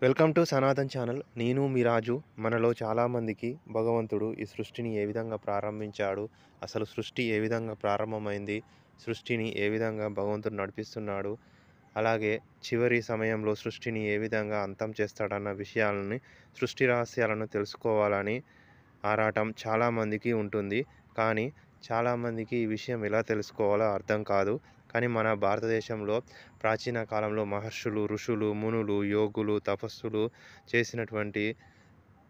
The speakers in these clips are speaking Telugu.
Welcome to Sanatan channel. నేను మీ రాజు. మనలో చాలామందికి భగవంతుడు ఈ సృష్టిని ఏ విధంగా ప్రారంభించాడు, అసలు సృష్టి ఏ విధంగా ప్రారంభమైంది, సృష్టిని ఏ విధంగా భగవంతుడు నడిపిస్తున్నాడు, అలాగే చివరి సమయంలో సృష్టిని ఏ విధంగా అంతం చేస్తాడన్న విషయాలని, సృష్టి రహస్యాలను తెలుసుకోవాలని ఆరాటం చాలామందికి ఉంటుంది. కానీ చాలామందికి ఈ విషయం ఎలా తెలుసుకోవాలో అర్థం కాదు. కానీ మన భారతదేశంలో ప్రాచీన కాలంలో మహర్షులు, ఋషులు, మునులు, యోగులు, తపస్సులు చేసినటువంటి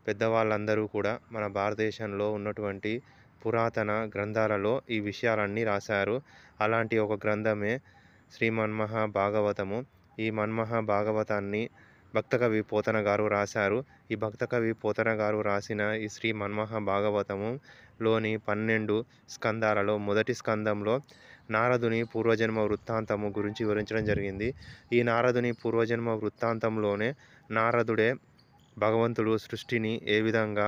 పెద్దవాళ్ళందరూ కూడా మన భారతదేశంలో ఉన్నటువంటి పురాతన గ్రంథాలలో ఈ విషయాలన్నీ రాశారు. అలాంటి ఒక గ్రంథమే శ్రీమన్మహాభాగవతము. ఈ మన్మహాభాగవతాన్ని భక్తకవి పోతన గారు రాశారు. ఈ భక్తకవి పోతన గారు రాసిన ఈ శ్రీ మన్మహాభాగవతములోని 12 స్కందాలలో మొదటి స్కందంలో నారదుని పూర్వజన్మ వృత్తాంతము గురించి వివరించడం జరిగింది. ఈ నారదుని పూర్వజన్మ వృత్తాంతంలోనే నారదుడే భగవంతుడు సృష్టిని ఏ విధంగా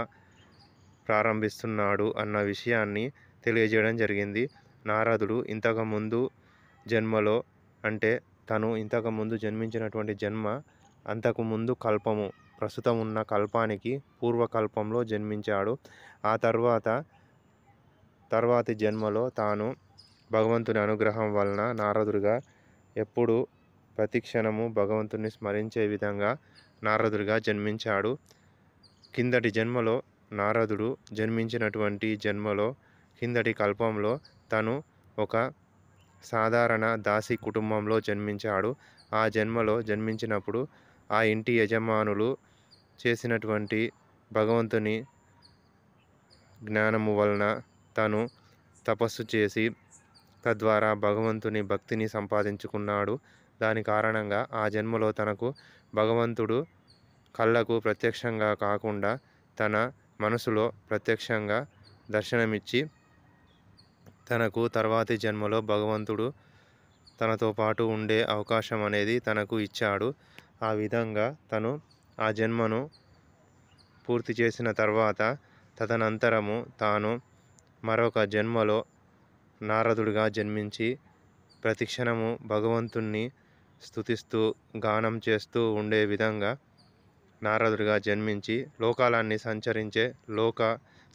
ప్రారంభిస్తున్నాడు అన్న విషయాన్ని తెలియజేయడం జరిగింది. నారదుడు ఇంతకుముందు జన్మలో, అంటే తను ఇంతకుముందు జన్మించినటువంటి జన్మ అంతకుముందు కల్పము, ప్రస్తుతం ఉన్న కల్పానికి పూర్వకల్పంలో జన్మించాడు. ఆ తర్వాతి జన్మలో తాను భగవంతుని అనుగ్రహం వలన నారదుడిగా ఎప్పుడు ప్రతిక్షణము భగవంతుని స్మరించే విధంగా నారదుడిగా జన్మించాడు. కిందటి జన్మలో నారదుడు జన్మించినటువంటి జన్మలో కిందటి కల్పంలో తను ఒక సాధారణ దాసి కుటుంబంలో జన్మించాడు. ఆ జన్మలో జన్మించినప్పుడు ఆ ఇంటి యజమానులు చేసినటువంటి భగవంతుని జ్ఞానము వలన తను తపస్సు చేసి తద్వారా భగవంతుని భక్తిని సంపాదించుకున్నాడు. దాని కారణంగా ఆ జన్మలో తనకు భగవంతుడు కళ్ళకు ప్రత్యక్షంగా కాకుండా తన మనసులో ప్రత్యక్షంగా దర్శనమిచ్చి తనకు తర్వాతి జన్మలో భగవంతుడు తనతో పాటు ఉండే అవకాశం అనేది తనకు ఇచ్చాడు. ఆ విధంగా తను ఆ జన్మను పూర్తి చేసిన తర్వాత తదనంతరము తాను మరొక జన్మలో నారదుడిగా జన్మించి ప్రతిక్షణము భగవంతుణ్ణి స్తుతిస్తూ గానం చేస్తూ ఉండే విధంగా నారదుడిగా జన్మించి లోకాలన్నీ సంచరించే లోక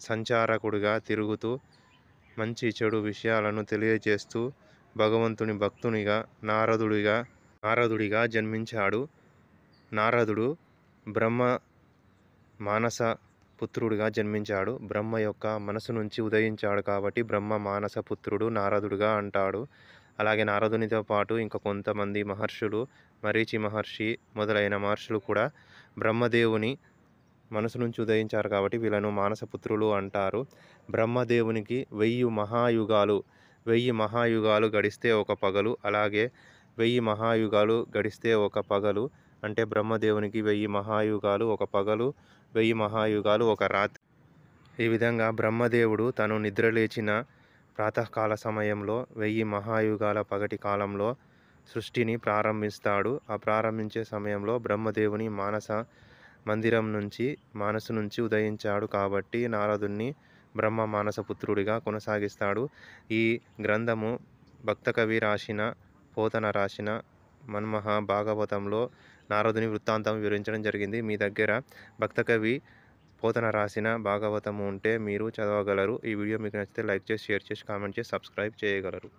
సంచారకుడిగా తిరుగుతూ మంచి చెడు విషయాలను తెలియజేస్తూ భగవంతుని భక్తునిగా నారదుడిగా జన్మించాడు. నారదుడు బ్రహ్మ మానస పుత్రుడిగా జన్మించాడు. బ్రహ్మ యొక్క మనసు నుంచి ఉదయించాడు కాబట్టి బ్రహ్మ మానస పుత్రుడు నారదుడిగా అంటాడు. అలాగే నారదునితో పాటు ఇంకా కొంతమంది మహర్షులు, మరీచి మహర్షి మొదలైన మహర్షులు కూడా బ్రహ్మదేవుని మనసు నుంచి ఉదయించారు కాబట్టి వీళ్ళను మానసపుత్రులు అంటారు. బ్రహ్మదేవునికి 1000 మహాయుగాలు గడిస్తే ఒక పగలు, అలాగే 1000 మహాయుగాలు గడిస్తే ఒక పగలు. అంటే బ్రహ్మదేవునికి 1000 మహాయుగాలు ఒక పగలు, 1000 మహాయుగాలు ఒక రాత్రి. ఈ విధంగా బ్రహ్మదేవుడు తను నిద్రలేచిన ప్రాతకాల సమయంలో 1000 మహాయుగాల పగటి కాలంలో సృష్టిని ప్రారంభిస్తాడు. ఆ ప్రారంభించే సమయంలో బ్రహ్మదేవుని మనసు నుంచి ఉదయించాడు కాబట్టి నారదుణ్ణి బ్రహ్మ మానసపుత్రుడిగా కొనసాగిస్తాడు. ఈ గ్రంథము భక్తకవి పోతన రాసిన మన్మహాభాగవతంలో నారదుని వృత్తాంతం వివరించడం జరిగింది. మీ దగ్గర భక్తకవి పోతన రాసిన భాగవతము ఉంటే మీరు చదవగలరు. ఈ వీడియో మీకు నచ్చితే లైక్ చేసి, షేర్ చేసి, కామెంట్ చేసి, సబ్స్క్రైబ్ చేయగలరు.